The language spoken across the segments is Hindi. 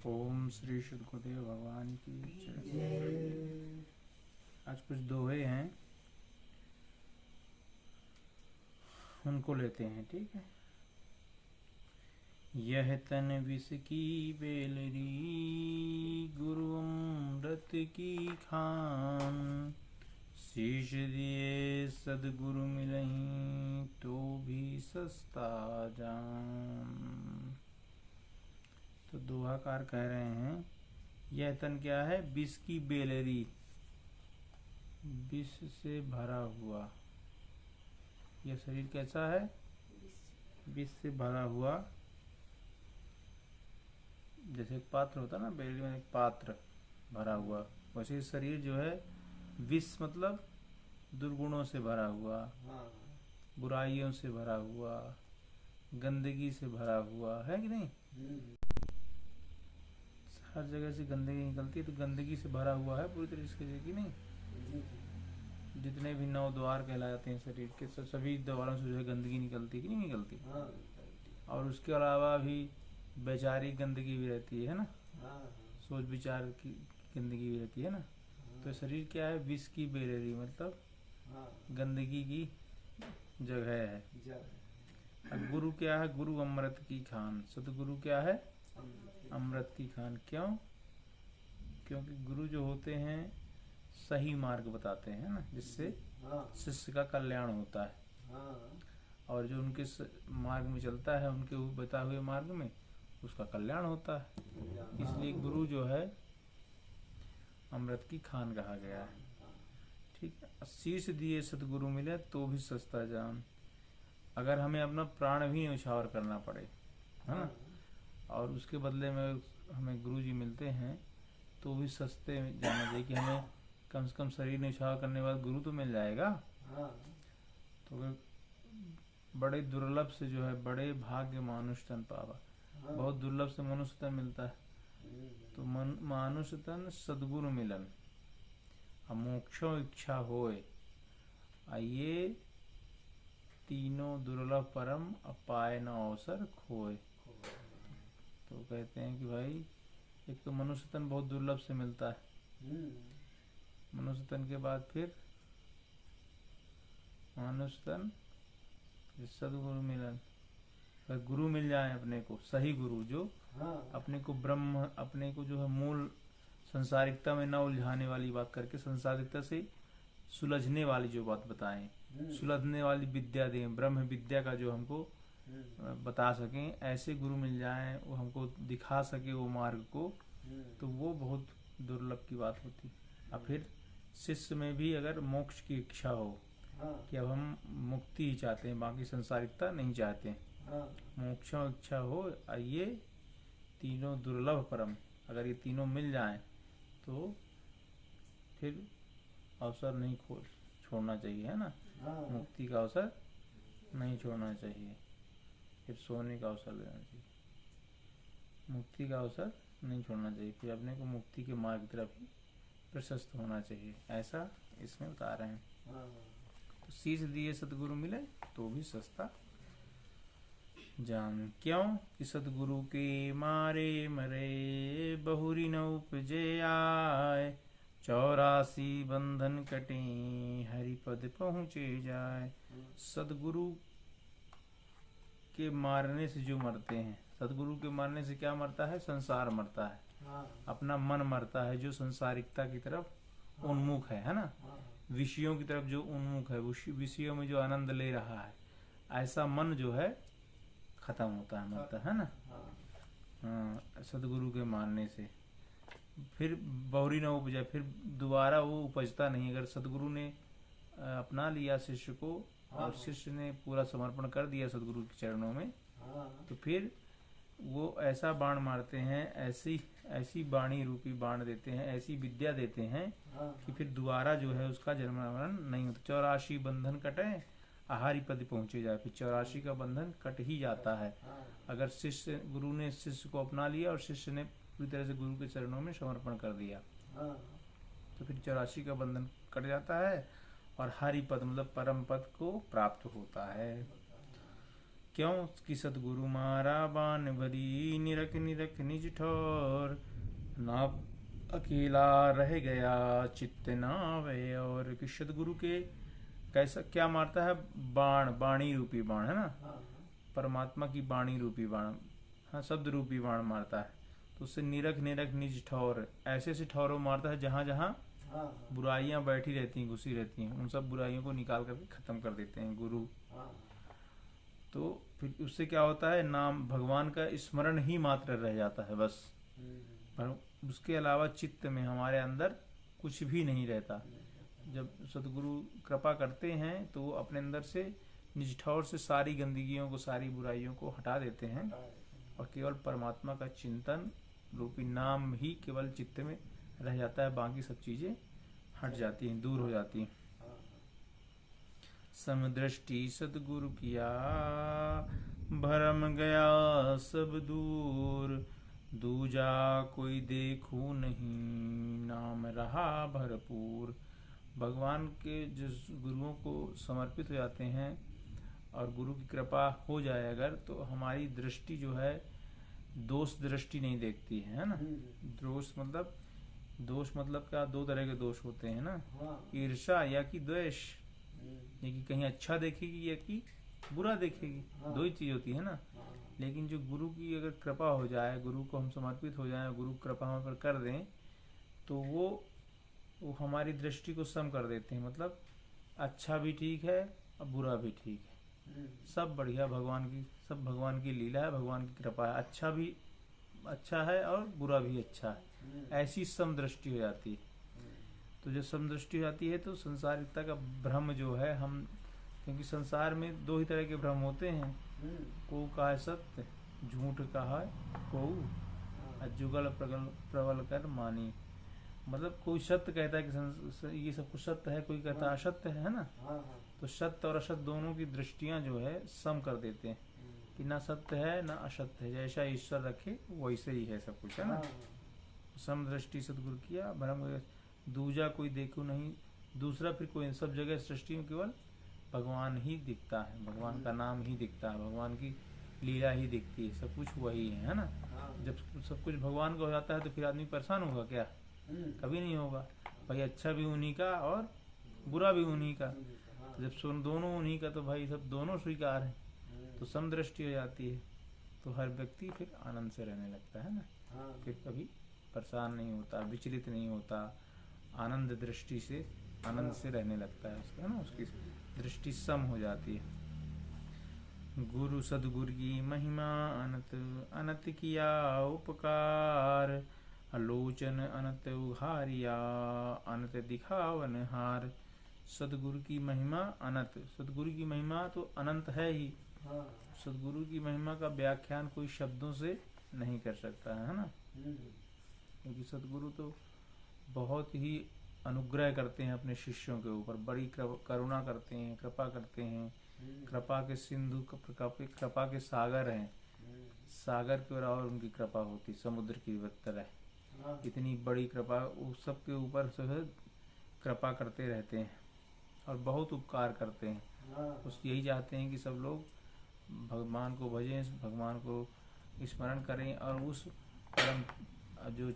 ओम श्री सद्गुरुदेव भगवान की जय। आज कुछ दोहे हैं, उनको लेते हैं। ठीक है। यह तन विष की बेलरी, गुरु अमृत की खान। शीश दिए सदगुरु मिलहीं, तो भी सस्ता जान। तो दोहाकार कह रहे हैं, यह तन क्या है? विष की बेलरी, विष से भरा हुआ। यह शरीर कैसा है? विष से भरा हुआ। जैसे एक पात्र होता है ना, बेलरी में एक पात्र भरा हुआ, वैसे शरीर जो है विष मतलब दुर्गुणों से भरा हुआ, बुराइयों से भरा हुआ, गंदगी से भरा हुआ है कि नहीं? हर जगह से गंदगी निकलती है, तो गंदगी से भरा हुआ है पूरी तरीके से कि नहीं? जितने भी 9 द्वार कहलाते हैं शरीर के, सभी द्वारों से जो है गंदगी निकलती है कि नहीं निकलती? और उसके अलावा भी वैचारिक गंदगी भी रहती है ना, सोच विचार की गंदगी भी रहती है ना। तो शरीर क्या है? विष की बेलरी, मतलब गंदगी की जगह है। गुरु क्या है? गुरु अमृत की खान। सतगुरु क्या है? अमृत की खान। क्यों? क्योंकि गुरु जो होते हैं सही मार्ग बताते हैं ना, जिससे शिष्य का कल्याण होता है। और जो उनके मार्ग में चलता है, उनके बताए हुए मार्ग में, उसका कल्याण होता है। इसलिए गुरु जो है अमृत की खान कहा गया है। ठीक है। शीश दिए सतगुरु मिले, तो भी सस्ता जान। अगर हमें अपना प्राण भी न्यौछावर करना पड़े, है ना, और उसके बदले में हमें गुरु जी मिलते हैं, तो भी सस्ते जाना चाहिए कि हमें कम से कम शरीर न्यौछावर करने के बाद गुरु तो मिल जाएगा। तो अगर बड़े दुर्लभ से जो है, बड़े भाग्य मानुष तन पावा, बहुत दुर्लभ से मनुष्य तन मिलता है। तो मानुष तन सदगुरु मिलन, मोक्षो इच्छा होए, ये तीनों दुर्लभ परम, अपाय न अवसर खोए। तो कहते हैं कि भाई, एक तो मनुष्य तन बहुत दुर्लभ से मिलता है, मनुष्य तन के बाद फिर मनुष्य तन, सदगुरु मिलन। अगर गुरु मिल जाए अपने को, सही गुरु जो अपने को ब्रह्म, अपने को जो है मूल संसारिकता में न उलझाने वाली बात करके, संसारिकता से सुलझने वाली जो बात बताएं, सुलझने वाली विद्या दें, ब्रह्म विद्या का जो हमको बता सकें, ऐसे गुरु मिल जाएं, वो हमको दिखा सके वो मार्ग को, तो वो बहुत दुर्लभ की बात होती। और फिर शिष्य में भी अगर मोक्ष की इच्छा हो, कि अब हम मुक्ति ही चाहते हैं, बाकी संसारिकता नहीं चाहते हैं, मोक्ष इच्छा हो, ये तीनों दुर्लभ परम, अगर ये तीनों मिल जाएं, तो फिर अवसर नहीं छोड़ना चाहिए, है ना। मुक्ति का अवसर नहीं छोड़ना चाहिए, फिर सोने का अवसर लेना चाहिए। मुक्ति का अवसर नहीं छोड़ना चाहिए, फिर अपने को मुक्ति के मार्ग की तरफ ही प्रशस्त होना चाहिए, ऐसा इसमें बता रहे हैं। तो शीश दिए सतगुरु मिले, तो भी सस्ता जान। क्यों? कि सतगुरु के मारे मरे, बहुरी न उपजे आए। 84 बंधन कटे, हरिपद पहुँचे जाए। सतगुरु के मारने से जो मरते हैं, सतगुरु के मारने से क्या मरता है? संसार मरता है, अपना मन मरता है, जो संसारिकता की तरफ उन्मुख है ना, विषयों की तरफ जो उन्मुख है, विषयों में जो आनंद ले रहा है, ऐसा मन जो है खत्म होता है, मरता है ना। हाँ, सतगुरु के मारने से फिर बहुरी न उपजा, फिर दोबारा वो उपजता नहीं। अगर सतगुरु ने अपना लिया शिष्य को, और शिष्य ने पूरा समर्पण कर दिया सतगुरु के चरणों में, तो फिर वो ऐसा बाण मारते हैं, ऐसी वाणी रूपी बाण देते हैं, ऐसी विद्या देते हैं कि फिर दोबारा जो है उसका जन्म मरण नहीं होता। 84 बंधन कटे, आहारी पद पहुंचे जाए। फिर 84 का बंधन कट ही जाता है, अगर शिष्य, गुरु ने शिष्य को अपना लिया और शिष्य ने पूरी तरह से गुरु के चरणों में समर्पण कर दिया, तो फिर 84 का बंधन कट जाता है और हरि पद मतलब परम पद को प्राप्त होता है। क्यों कि सतगुरु मारा बान भरी, निरख निरख निज ठोर, ना अकेला रह गया चित्त नावे। और कि सतगुरु के कैसा क्या मारता है? बाण, वाणी रूपी बाण है ना, परमात्मा की वाणी रूपी बाण, हाँ शब्द रूपी बाण मारता है। तो उससे निरख निरख निज ठौर, ऐसे ऐसे ठौरों मारता है जहाँ जहाँ बुराइयां बैठी रहती हैं, घुसी रहती हैं, उन सब बुराइयों को निकाल करके खत्म कर देते हैं गुरु। तो फिर उससे क्या होता है? नाम भगवान का स्मरण ही मात्र रह जाता है बस, पर उसके अलावा चित्त में हमारे अंदर कुछ भी नहीं रहता। जब सतगुरु कृपा करते हैं तो अपने अंदर से निज ठौर से सारी गंदगियों को, सारी बुराइयों को हटा देते हैं, और केवल परमात्मा का चिंतन रूपी नाम ही केवल चित्त में रह जाता है। बाकी सब चीजें हट जाती हैं, दूर हो जाती हैं। समदृष्टि सतगुरु किया, भरम गया सब दूर, दूजा कोई देखू नहीं, नाम रहा भरपूर। भगवान के जिस गुरुओं को समर्पित हो जाते हैं और गुरु की कृपा हो जाए अगर, तो हमारी दृष्टि जो है दोष दृष्टि नहीं देखती है ना। दोष मतलब क्या? दो तरह के दोष होते हैं ना, ईर्ष्या या कि द्वेष, ये कि कहीं अच्छा देखेगी या कि बुरा देखेगी, दो ही चीज होती है ना। लेकिन जो गुरु की अगर कृपा हो जाए, गुरु को हम समर्पित हो जाए, गुरु कृपा हम पर कर दें, तो वो हमारी दृष्टि को सम कर देते हैं। मतलब अच्छा भी ठीक है और बुरा भी ठीक है, सब बढ़िया भगवान की, सब भगवान की लीला है, भगवान की कृपा है। अच्छा भी अच्छा है और बुरा भी अच्छा है, ऐसी सम दृष्टि हो जाती है। तो जब सम दृष्टि हो जाती है तो संसारिकता का भ्रम जो है हम, क्योंकि संसार में दो ही तरह के भ्रम होते हैं, को का है सत्य, झूठ का है को, जुगल प्रबल कर मानी। मतलब कोई सत्य कहता है कि ये सब कुछ सत्य है, कोई कहता है असत्य है ना। तो सत्य और असत्य दोनों की दृष्टियां जो है सम कर देते हैं, कि ना सत्य है ना असत्य है, जैसा ईश्वर रखे वैसे ही है सब कुछ, है ना। सम दृष्टि सतगुरु किया, भ्रम दूजा कोई देखो नहीं, दूसरा फिर कोई, सब जगह सृष्टि में केवल भगवान ही दिखता है, भगवान का नाम ही दिखता है, भगवान की लीला ही दिखती है, सब कुछ वही है ना। जब सब कुछ भगवान का हो जाता है तो फिर आदमी परेशान होगा क्या? कभी नहीं होगा भाई। अच्छा भी उन्हीं का और बुरा भी उन्हीं का, तो जब दोनों उन्हीं का, तो भाई सब दोनों स्वीकार है, तो समदृष्टि हो जाती है, तो हर व्यक्ति फिर आनंद से रहने लगता है ना। फिर कभी परेशान नहीं होता, विचलित नहीं होता, आनंद दृष्टि से, आनंद से रहने लगता है उसका, ना उसकी दृष्टि सम हो जाती है। गुरु सदगुरु की महिमा अनंत, अनंत किया उपकार, आलोचन अनंत उघारिया, अनंत दिखावन हार। सदगुरु की महिमा अनंत, सदगुरु की महिमा तो अनंत है ही। सदगुरु की महिमा का व्याख्यान कोई शब्दों से नहीं कर सकता है ना, क्योंकि सदगुरु तो बहुत ही अनुग्रह करते हैं अपने शिष्यों के ऊपर, बड़ी करुणा करते हैं, कृपा करते हैं, कृपा के सिंधु, कृपा के सागर हैं, सागर की ओर और उनकी कृपा होती, समुद्र की तरह इतनी बड़ी कृपा, उस सब के ऊपर सब कृपा करते रहते हैं और बहुत उपकार करते हैं। उस यही चाहते हैं कि सब लोग भगवान को भजें, भगवान को स्मरण करें, और उस परम जो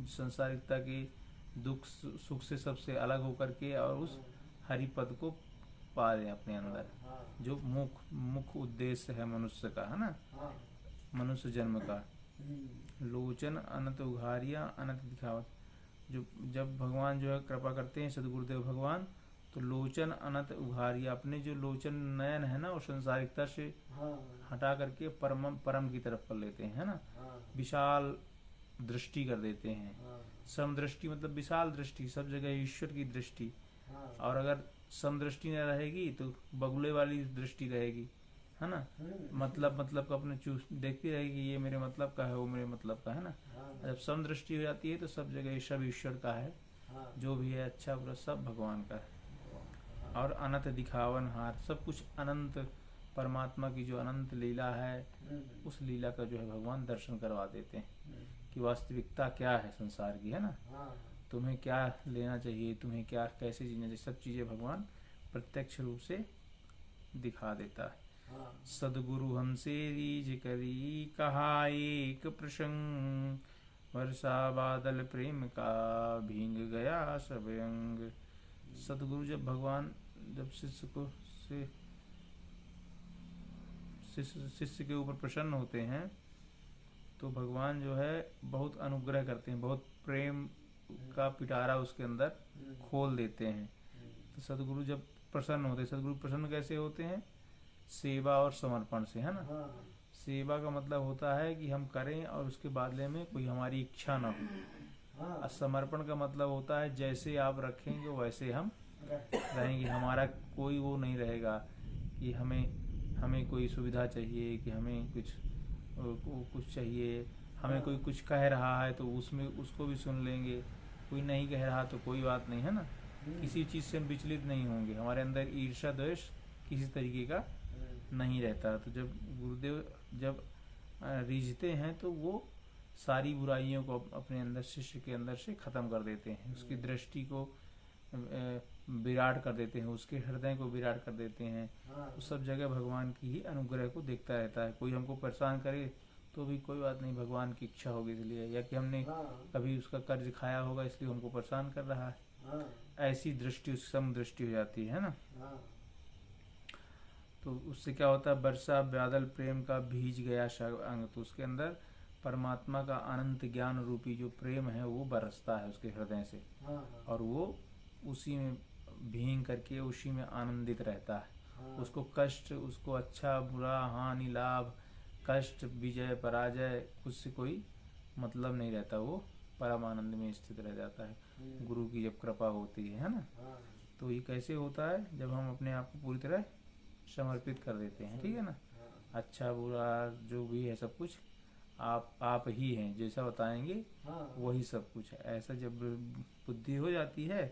संसारिकता के दुख सुख से सबसे अलग होकर के, और उस हरि पद को पा लें अपने अंदर, जो मुख्य उद्देश्य है मनुष्य का, है ना, मनुष्य जन्म का। लोचन अनंत उघारिया अनंत दिखावत, जो जब भगवान जो है कृपा करते हैं सदगुरुदेव भगवान, तो लोचन अनंत उघारिया, अपने जो लोचन नयन है ना, वो संसारिकता से हटा करके परम की तरफ कर लेते हैं, है ना, विशाल दृष्टि कर देते हैं। समदृष्टि मतलब विशाल दृष्टि, सब जगह ईश्वर की दृष्टि। और अगर समदृष्टि न रहेगी तो बगुले वाली दृष्टि रहेगी, है ना, मतलब का अपने देखती रहेगी, ये मेरे मतलब का है, वो मेरे मतलब का है ना। जब समदृष्टि हो जाती है तो सब जगह सब ईश्वर का है, जो भी है अच्छा बुरा सब भगवान का है। और अनंत दिखावन हार, सब कुछ अनंत, परमात्मा की जो अनंत लीला है, उस लीला का जो है भगवान दर्शन करवा देते हैं कि वास्तविकता क्या है संसार की, है ना। तुम्हें क्या लेना चाहिए, तुम्हें क्या कैसे जीना चाहिए, सब चीजें भगवान प्रत्यक्ष रूप से दिखा देता है। सदगुरु हमसे रीझ करी कहा एक प्रसंग, वर्षा बादल प्रेम का भींग गया सब अंग। सदगुरु जब भगवान जब शिष्य के ऊपर प्रसन्न होते हैं तो भगवान जो है बहुत अनुग्रह करते हैं, बहुत प्रेम का पिटारा उसके अंदर खोल देते हैं। तो सदगुरु जब प्रसन्न होते हैं, सदगुरु प्रसन्न कैसे होते हैं? सेवा और समर्पण से, है ना। सेवा का मतलब होता है कि हम करें और उसके बदले में कोई हमारी इच्छा ना हो। और समर्पण का मतलब होता है जैसे आप रखेंगे वैसे हम रहेंगे, हमारा कोई वो नहीं रहेगा कि हमें कोई सुविधा चाहिए, कि हमें कुछ चाहिए, हमें कोई कुछ कह रहा है तो उसमें उसको भी सुन लेंगे, कोई नहीं कह रहा तो कोई बात नहीं, है ना। किसी चीज से हम विचलित नहीं होंगे, हमारे अंदर ईर्ष्या द्वेष किसी तरीके का नहीं रहता। तो जब गुरुदेव जब रीझते हैं तो वो सारी बुराइयों को अपने अंदर शिष्य के अंदर से खत्म कर देते हैं, उसकी दृष्टि को विराट कर देते हैं, उसके हृदय को विराट कर देते हैं। तो सब जगह भगवान की ही अनुग्रह को देखता रहता है। कोई हमको परेशान करे तो भी कोई बात नहीं, भगवान की इच्छा होगी इसलिए, या कि हमने कभी उसका कर्ज खाया होगा इसलिए हमको परेशान कर रहा है, ऐसी दृष्टि समदृष्टि हो जाती है ना। तो उससे क्या होता है? वर्षा बादल प्रेम का भीज गया अंग, तो उसके अंदर परमात्मा का अनंत ज्ञान रूपी जो प्रेम है वो बरसता है उसके हृदय से, और वो उसी में भींग करके उसी में आनंदित रहता है। उसको कष्ट, उसको अच्छा बुरा, हानि लाभ, कष्ट विजय पराजय, कुछ से कोई मतलब नहीं रहता, वो परम आनंद में स्थित रह जाता है गुरु की जब कृपा होती है ना। तो ये कैसे होता है? जब हम अपने आप को पूरी तरह समर्पित कर देते हैं, ठीक है ना। अच्छा बुरा जो भी है सब कुछ आप ही हैं, जैसा बताएंगे वही सब कुछ है। ऐसा जब बुद्धि हो जाती है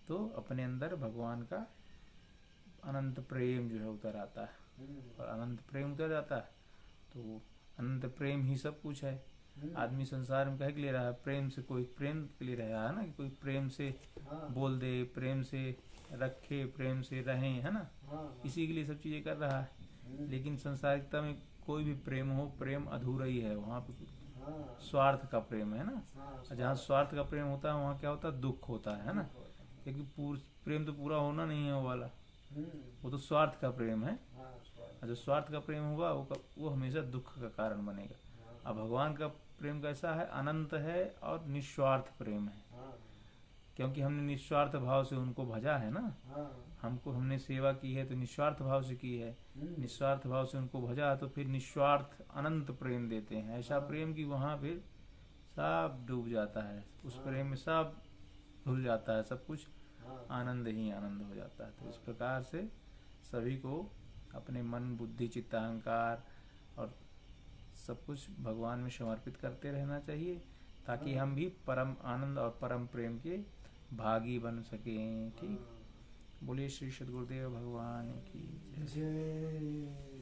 तो अपने अंदर भगवान का अनंत प्रेम जो है उतर आता है, और अनंत प्रेम उतर जाता है तो अनंत प्रेम ही सब कुछ है। आदमी संसार में कह के ले रहा है प्रेम से, कोई प्रेम के लिए रहा है ना, कि कोई प्रेम से बोल दे, प्रेम से रखे, प्रेम से रहे, है ना, इसी के लिए सब चीजें कर रहा है। लेकिन संसारिकता में कोई भी प्रेम हो, प्रेम अधूरा ही है, वहाँ पे स्वार्थ का प्रेम है ना। जहाँ स्वार्थ का प्रेम होता है वहाँ क्या होता है? दुख होता है ना, क्योंकि प्रेम तो पूरा होना नहीं है वो वाला, वो तो स्वार्थ का प्रेम है। जो स्वार्थ का प्रेम होगा वो हमेशा दुख का कारण बनेगा। अब भगवान का प्रेम कैसा है? अनंत है और निस्वार्थ प्रेम है, क्योंकि हमने निस्वार्थ भाव से उनको भजा है ना। हमने सेवा की है तो निस्वार्थ भाव से की है, निस्वार्थ भाव से उनको भजा तो फिर निस्वार्थ अनंत प्रेम देते हैं। ऐसा प्रेम कि वहाँ फिर सब डूब जाता है, उस प्रेम में सब भूल जाता है, सब कुछ आनंद ही आनंद हो जाता है। तो इस प्रकार से सभी को अपने मन बुद्धि चित्त अहंकार और सब कुछ भगवान में समर्पित करते रहना चाहिए, ताकि हम भी परम आनंद और परम प्रेम के भागी बन सकें। ठीक, बोलिए श्री सद्गुरुदेव भगवान की जय।